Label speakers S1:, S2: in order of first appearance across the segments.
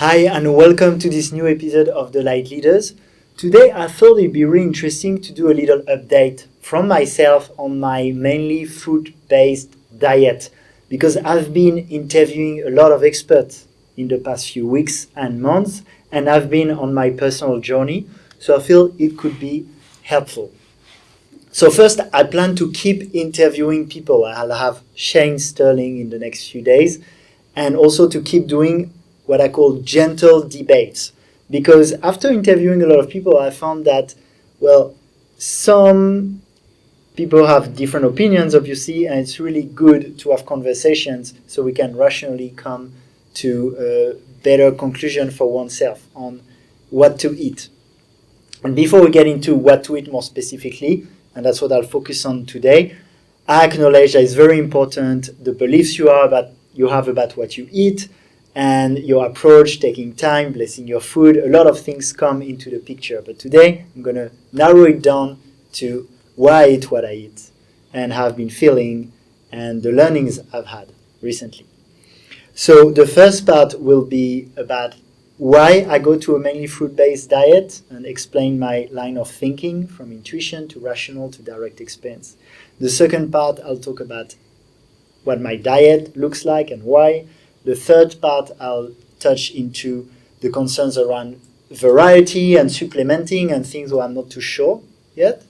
S1: Hi and welcome to this new episode of the Lightleaders. Today I thought it'd be really interesting to do a little update from myself on my mainly fruit-based diet because I've been interviewing a lot of experts in the past few weeks and months, and I've been on my personal journey, so I feel it could be helpful. So first, I plan to keep interviewing people. I'll have Shane Sterling in the next few days, and also to keep doing what I call gentle debates. Because after interviewing a lot of people, I found that, well, some people have different opinions, obviously, and it's really good to have conversations so we can rationally come to a better conclusion for oneself on what to eat. And before we get into what to eat more specifically, and that's what I'll focus on today, I acknowledge that it's very important the beliefs you have about what you eat, and your approach, taking time, blessing your food. A lot of things come into the picture. But today, I'm going to narrow it down to why I eat what I eat and how I've been feeling and the learnings I've had recently. So the first part will be about why I go to a mainly fruit-based diet and explain my line of thinking from intuition to rational to direct experience. The second part, I'll talk about what my diet looks like and why. The third part, I'll touch into the concerns around variety and supplementing and things where I'm not too sure yet.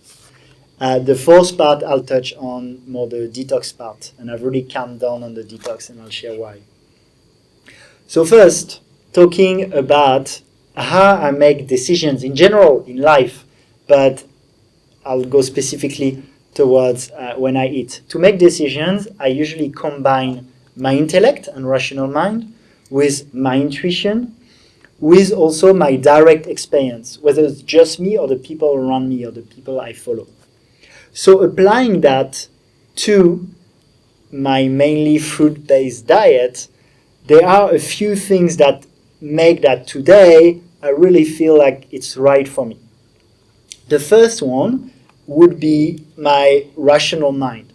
S1: The fourth part, I'll touch on more the detox part, and I've really calmed down on the detox, and I'll share why. So first, talking about how I make decisions in general in life, but I'll go specifically towards when I eat. To make decisions, I usually combine my intellect and rational mind with my intuition, with also my direct experience, whether it's just me or the people around me or the people I follow. So applying that to my mainly fruit-based diet, there are a few things that make that today I really feel like it's right for me. The first one would be my rational mind.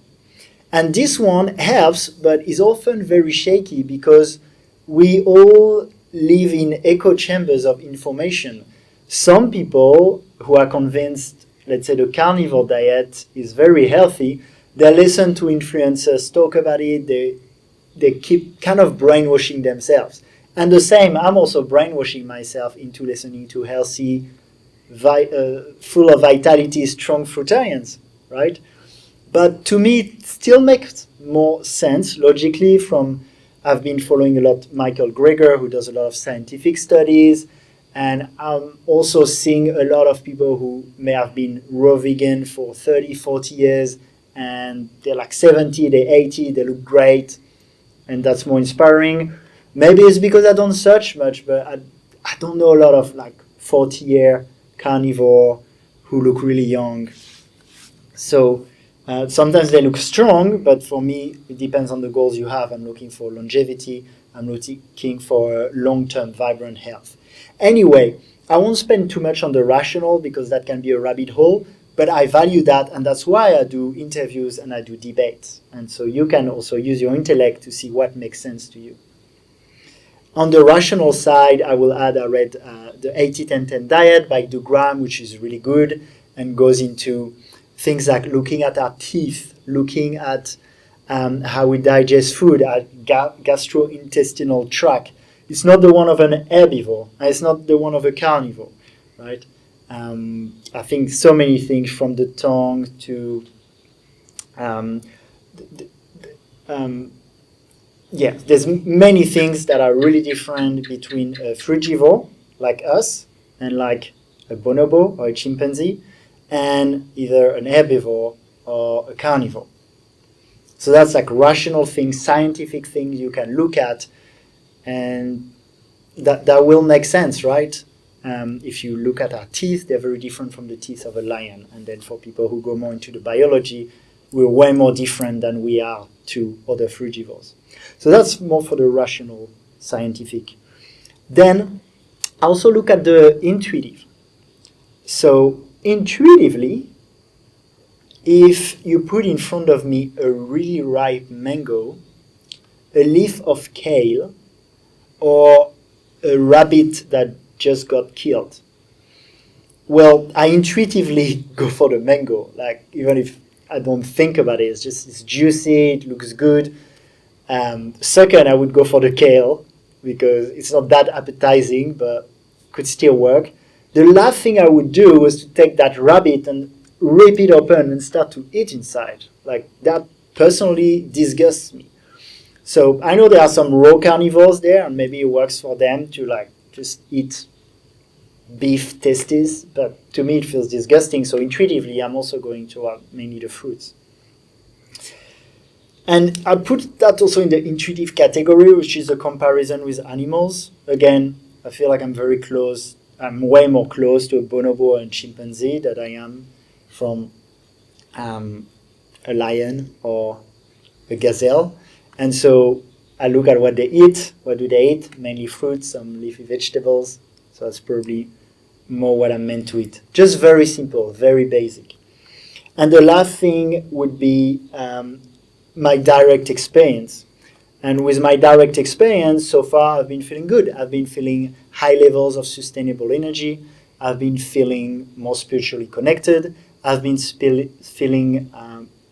S1: And this one helps, but is often very shaky because we all live in echo chambers of information. Some people who are convinced, let's say, the carnivore diet is very healthy, they listen to influencers talk about it, they keep kind of brainwashing themselves. And the same, I'm also brainwashing myself into listening to healthy, full of vitality, strong fruitarians, right? But to me, it still makes more sense logically I've been following a lot Michael Greger, who does a lot of scientific studies, and I'm also seeing a lot of people who may have been raw vegan for 30, 40 years, and they're like 70, they're 80, they look great, and that's more inspiring. Maybe it's because I don't search much, but I don't know a lot of like 40-year carnivore who look really young. So sometimes they look strong, but for me, it depends on the goals you have. I'm looking for longevity. I'm looking for long-term vibrant health. Anyway, I won't spend too much on the rational because that can be a rabbit hole, but I value that, and that's why I do interviews and I do debates. And so you can also use your intellect to see what makes sense to you. On the rational side, I read the 80-10-10 diet by Graham, which is really good and goes into things like looking at our teeth, looking at how we digest food, our gastrointestinal tract. It's not the one of an herbivore, and it's not the one of a carnivore, right? I think so many things from the tongue to, there's many things that are really different between a frugivore, like us, and like a bonobo or a chimpanzee, and either an herbivore or a carnivore. So that's like rational things, scientific things you can look at, and that will make sense, right? If you look at our teeth, they're very different from the teeth of a lion. And then for people who go more into the biology, we're way more different than we are to other frugivores. So that's more for the rational, scientific. Then I also look at the intuitive. So intuitively, if you put in front of me a really ripe mango, a leaf of kale, or a rabbit that just got killed? Well, I intuitively go for the mango. Like, even if I don't think about it, it's juicy, it looks good. Second, I would go for the kale because it's not that appetizing, but could still work. The last thing I would do was to take that rabbit and rip it open and start to eat inside. Like, that personally disgusts me. So I know there are some raw carnivores there, and maybe it works for them to like just eat beef testes, but to me it feels disgusting. So intuitively, I'm also going to mainly the fruits. And I put that also in the intuitive category, which is a comparison with animals. Again, I feel like I'm very close. I'm way more close to a bonobo and chimpanzee than I am from a lion or a gazelle. And so I look at what they eat. What do they eat? Mainly fruits, some leafy vegetables. So that's probably more what I'm meant to eat. Just very simple, very basic. And the last thing would be my direct experience. And with my direct experience, so far I've been feeling good. I've been feeling high levels of sustainable energy. I've been feeling more spiritually connected. I've been feeling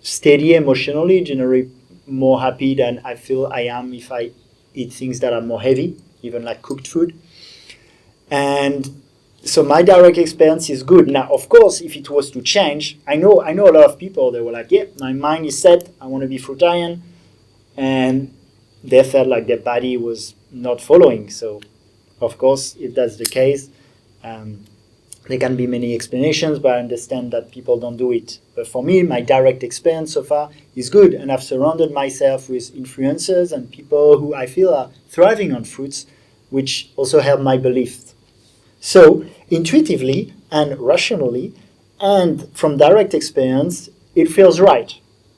S1: steady emotionally, generally more happy than I feel I am if I eat things that are more heavy, even like cooked food. And so my direct experience is good. Now, of course, if it was to change, I know a lot of people, they were like, yeah, my mind is set, I want to be fruitarian. And they felt like their body was not following. So, of course, if that's the case, there can be many explanations, but I understand that people don't do it. But for me, my direct experience so far is good. And I've surrounded myself with influencers and people who I feel are thriving on fruits, which also help my beliefs. So, intuitively and rationally, and from direct experience, it feels right.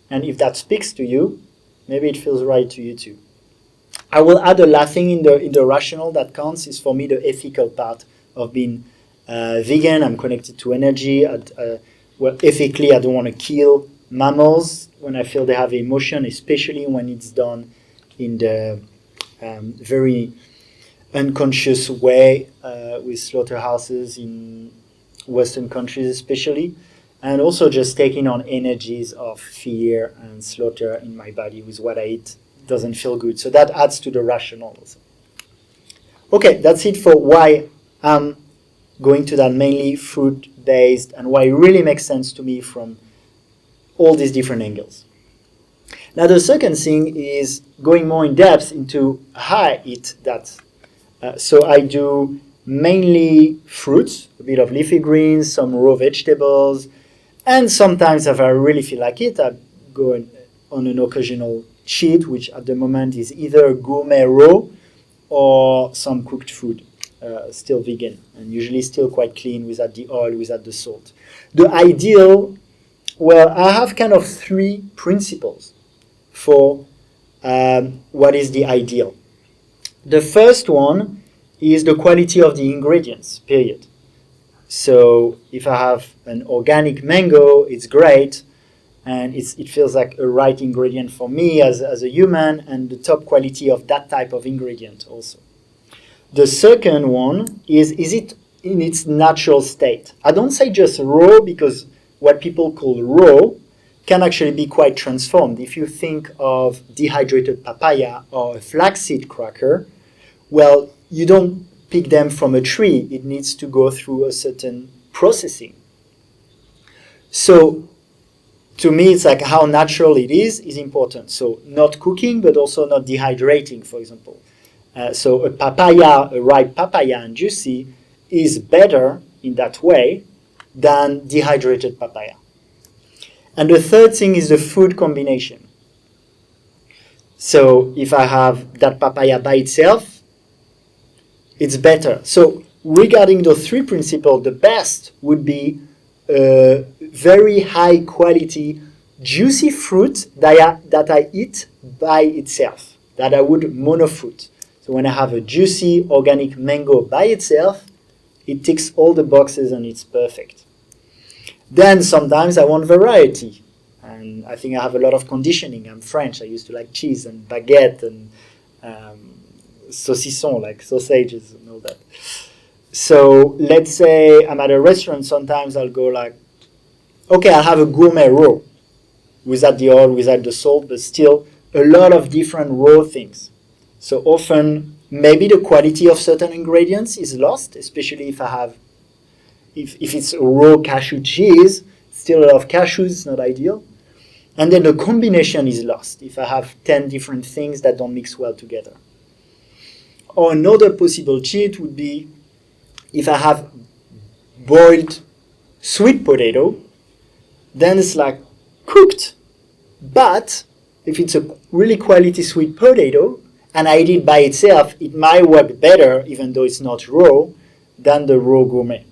S1: And if that speaks to you, maybe it feels right to you too. I will add a last thing in the rational that counts is for me the ethical part of being vegan. I'm connected to energy. Well, ethically, I don't want to kill mammals when I feel they have emotion, especially when it's done in the very unconscious way with slaughterhouses in Western countries especially, and also just taking on energies of fear and slaughter in my body with what I eat doesn't feel good. So that adds to the rational also. Okay, that's it for why I'm going to that mainly fruit-based and why it really makes sense to me from all these different angles. Now the second thing is going more in depth into how I eat that. So I do mainly fruits, a bit of leafy greens, some raw vegetables, and sometimes if I really feel like it, I go on an occasional cheat, which at the moment is either gourmet raw or some cooked food, still vegan, and usually still quite clean without the oil, without the salt. The ideal, well, I have kind of three principles for what is the ideal. The first one is the quality of the ingredients, period. So if I have an organic mango, it's great, and it feels like a right ingredient for me as a human, and the top quality of that type of ingredient also. The second one is it in its natural state? I don't say just raw, because what people call raw can actually be quite transformed. If you think of dehydrated papaya or a flaxseed cracker, well, you don't pick them from a tree. It needs to go through a certain processing. So to me, it's like how natural it is important. So not cooking, but also not dehydrating, for example. So a papaya, a ripe papaya and juicy, is better in that way than dehydrated papaya. And the third thing is the food combination. So if I have that papaya by itself, it's better. So regarding those three principles, the best would be very high quality juicy fruit that I eat by itself, that I would monofruit. So when I have a juicy organic mango by itself, it ticks all the boxes and it's perfect. Then sometimes I want variety, and I think I have a lot of conditioning. I'm French. I used to like cheese and baguette and saucisson, like sausages and all that. So let's say I'm at a restaurant, sometimes I'll go like, okay, I'll have a gourmet raw without the oil, without the salt, but still a lot of different raw things. So often maybe the quality of certain ingredients is lost, especially if it's a raw cashew cheese, still a lot of cashews, it's not ideal. And then the combination is lost if I have 10 different things that don't mix well together. Or another possible cheat would be if I have boiled sweet potato, then it's like cooked. But if it's a really quality sweet potato and I eat it by itself, it might work better, even though it's not raw, than the raw gourmet.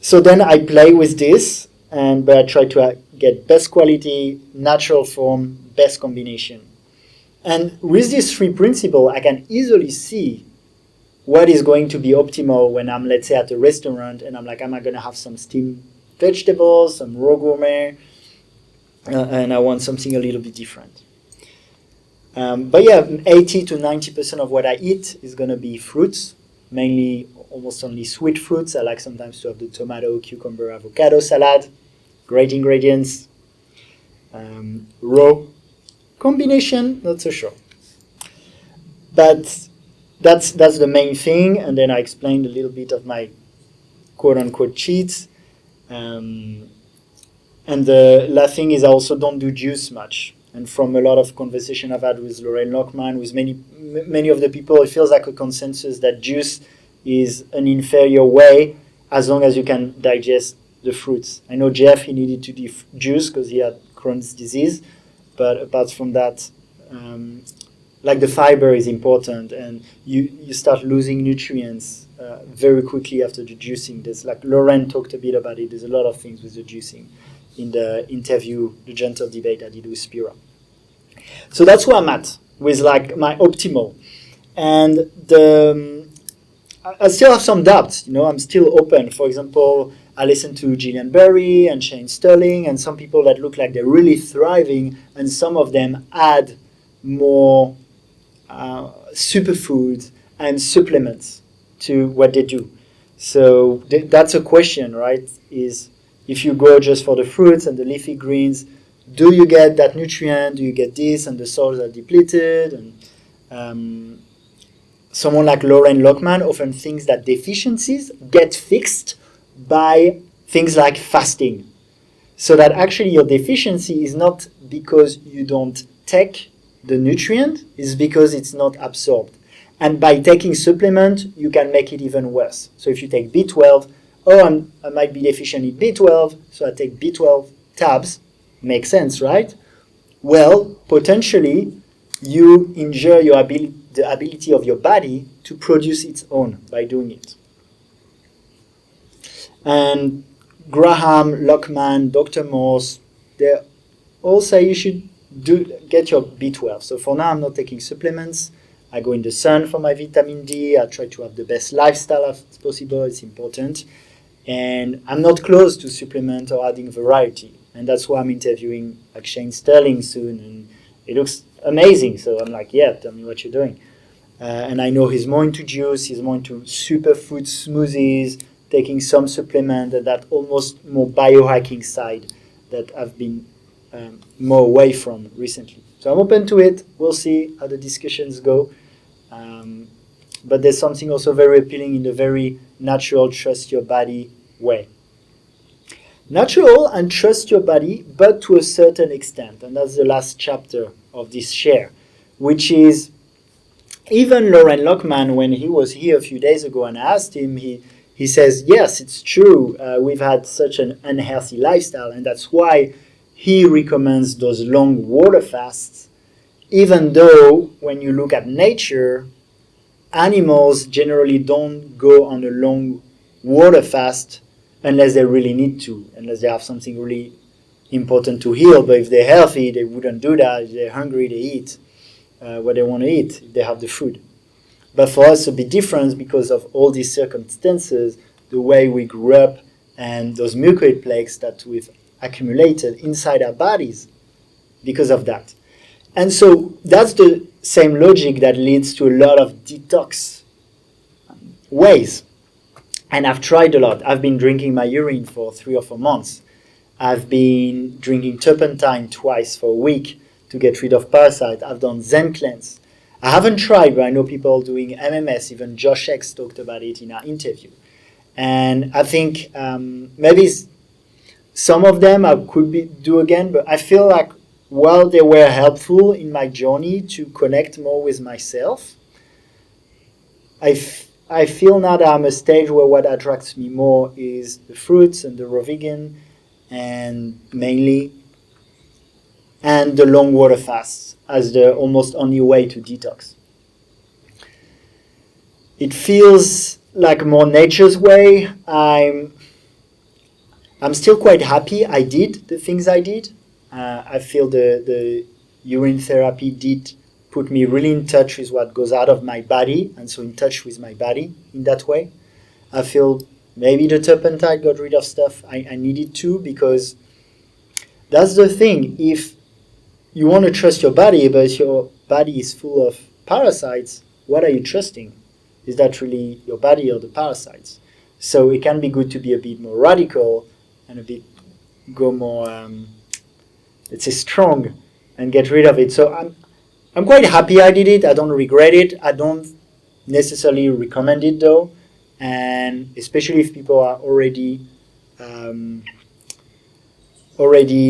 S1: So then I play with this, but I try to get best quality, natural form, best combination. And with these three principles, I can easily see what is going to be optimal when I'm, let's say, at a restaurant and I'm like, am I going to have some steamed vegetables, some raw gourmet, and I want something a little bit different. But yeah, 80 to 90% of what I eat is going to be fruits, mainly almost only sweet fruits. I like sometimes to have the tomato, cucumber, avocado salad. Great ingredients. Raw combination, not so sure. But that's the main thing. And then I explained a little bit of my quote-unquote cheats. And the last thing is I also don't do juice much. And from a lot of conversation I've had with Lorraine Lockman, with many of the people, it feels like a consensus that juice is an inferior way as long as you can digest the fruits. I know Jeff, he needed to do juice because he had Crohn's disease, but apart from that, like the fiber is important, and you start losing nutrients very quickly after the juicing. There's like Lorraine talked a bit about it. There's a lot of things with the juicing in the interview, the gentle debate I did with Spira. So that's where I'm at with like my optimal, and I still have some doubts. I'm still open. For example, I listen to Gillian Berry and Shane Sterling and some people that look like they're really thriving, and some of them add more superfoods and supplements to what they do. So that's a question, right? Is if you go just for the fruits and the leafy greens, do you get that nutrient? Do you get this? And the soils are depleted. And someone like Lorraine Lockman often thinks that deficiencies get fixed by things like fasting. So that actually your deficiency is not because you don't take the nutrient, it's because it's not absorbed. And by taking supplement, you can make it even worse. So if you take B12, I might be deficient in B12, so I take B12 tabs. Makes sense, right? Well, potentially, you injure the ability of your body to produce its own by doing it. And Graham, Lockman, Dr. Morse, they all say you should get your B12. So for now, I'm not taking supplements. I go in the sun for my vitamin D. I try to have the best lifestyle as possible. It's important. And I'm not close to supplement or adding variety. And that's why I'm interviewing like Shane Sterling soon. And it looks amazing. So I'm like, yeah, tell me what you're doing. And I know he's more into juice. He's more into superfood smoothies, taking some supplement, and that almost more biohacking side that I've been more away from recently. So I'm open to it. We'll see how the discussions go. But there's something also very appealing in the very natural, trust your body way. Natural and trust your body, but to a certain extent. And that's the last chapter of this share, which is even Lorraine Lockman, when he was here a few days ago and I asked him, he says, yes, it's true. We've had such an unhealthy lifestyle, and that's why he recommends those long water fasts, even though when you look at nature, animals generally don't go on a long water fast unless they really need to, unless they have something really important to heal. But if they're healthy, they wouldn't do that. If they're hungry, they eat what they want to eat, if they have the food. But for us, a bit different because of all these circumstances, the way we grew up, and those mucoid plaques that we've accumulated inside our bodies because of that. And so that's the same logic that leads to a lot of detox ways. And I've tried a lot. I've been drinking my urine for 3 or 4 months. I've been drinking turpentine twice for a week to get rid of parasites. I've done Zen cleanse. I haven't tried, but I know people doing MMS. Even Josh X talked about it in our interview. And I think maybe some of them I could do again, but I feel like while they were helpful in my journey to connect more with myself, I feel now that I'm at a stage where what attracts me more is the fruits and the raw vegan, and mainly, and the long water fasts as the almost only way to detox. It feels like more nature's way. I'm still quite happy I did the things I did. I feel the urine therapy did put me really in touch with what goes out of my body, and so in touch with my body in that way. I feel maybe the turpentine got rid of stuff I needed to, because that's the thing. If you want to trust your body, but your body is full of parasites, what are you trusting? Is that really your body or the parasites? So it can be good to be a bit more radical and a bit go more, let's say, strong and get rid of it. So I'm quite happy I did it. I don't regret it. I don't necessarily recommend it though, and especially if people are already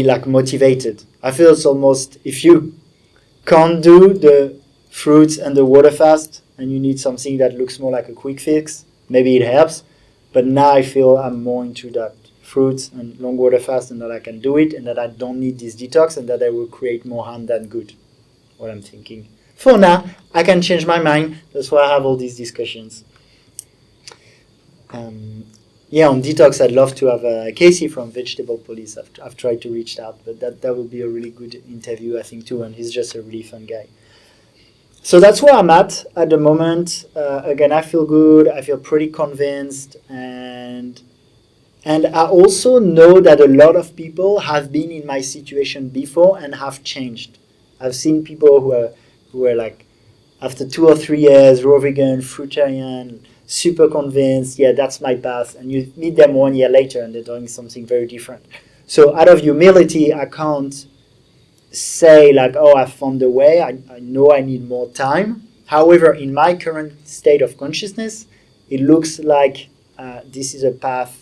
S1: like motivated. I feel it's almost, if you can't do the fruits and the water fast and you need something that looks more like a quick fix, maybe it helps. But now I feel I'm more into that fruits and long water fast, and that I can do it, and that I don't need this detox, and that I will create more harm than good. What I'm thinking. For now, I can change my mind. That's why I have all these discussions. On detox, I'd love to have Casey from Vegetable Police. I've tried to reach out, but that would be a really good interview, I think, too, and he's just a really fun guy. So that's where I'm at the moment. Again, I feel good. I feel pretty convinced, and I also know that a lot of people have been in my situation before and have changed. I've seen people who are like, after 2 or 3 years, raw vegan, fruitarian, super convinced, yeah, that's my path. And you meet them 1 year later and they're doing something very different. So out of humility, I can't say like, oh, I found the way. I know I need more time. However, in my current state of consciousness, it looks like this is a path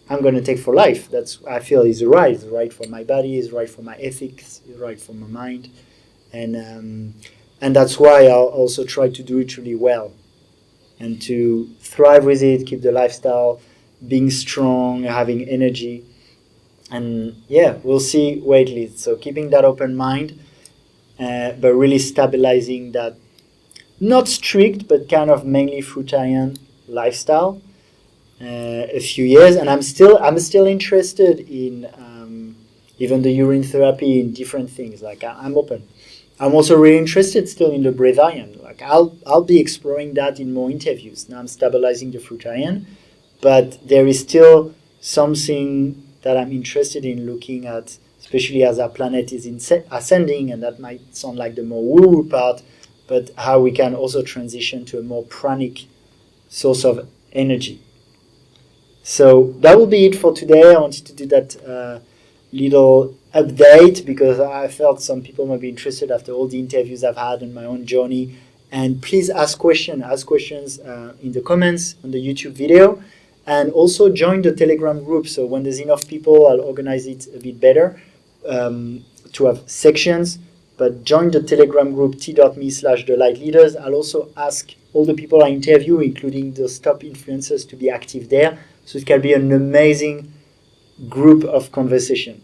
S1: I'm going to take for life. That's, I feel, is right. It's right for my body, is right for my ethics, is right for my mind. And that's why I'll also try to do it really well and to thrive with it, keep the lifestyle, being strong, having energy. And yeah, we'll see where it leads. So keeping that open mind, but really stabilizing that, not strict, but kind of mainly fruitarian lifestyle. A few years, and I'm still interested in even the urine therapy, in different things. Like I'm open. I'm also really interested still in the breatharian. Like I'll be exploring that in more interviews. Now I'm stabilizing the fruitarian, but there is still something that I'm interested in looking at, especially as our planet is ascending, and that might sound like the more woo-woo part, but how we can also transition to a more pranic source of energy. So that will be it for today. I wanted to do that little update because I felt some people might be interested after all the interviews I've had in my own journey. And please ask questions in the comments on the YouTube video, and also join the Telegram group. So when there's enough people, I'll organize it a bit better to have sections. But join the Telegram group t.me/the Lightleaders. I'll also ask all the people I interview, including those top influencers, to be active there. So it can be an amazing group of conversation.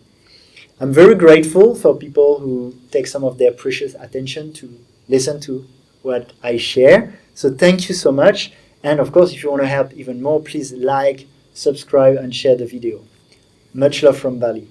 S1: I'm very grateful for people who take some of their precious attention to listen to what I share. So thank you so much. And of course, if you want to help even more, please like, subscribe, and share the video. Much love from Bali.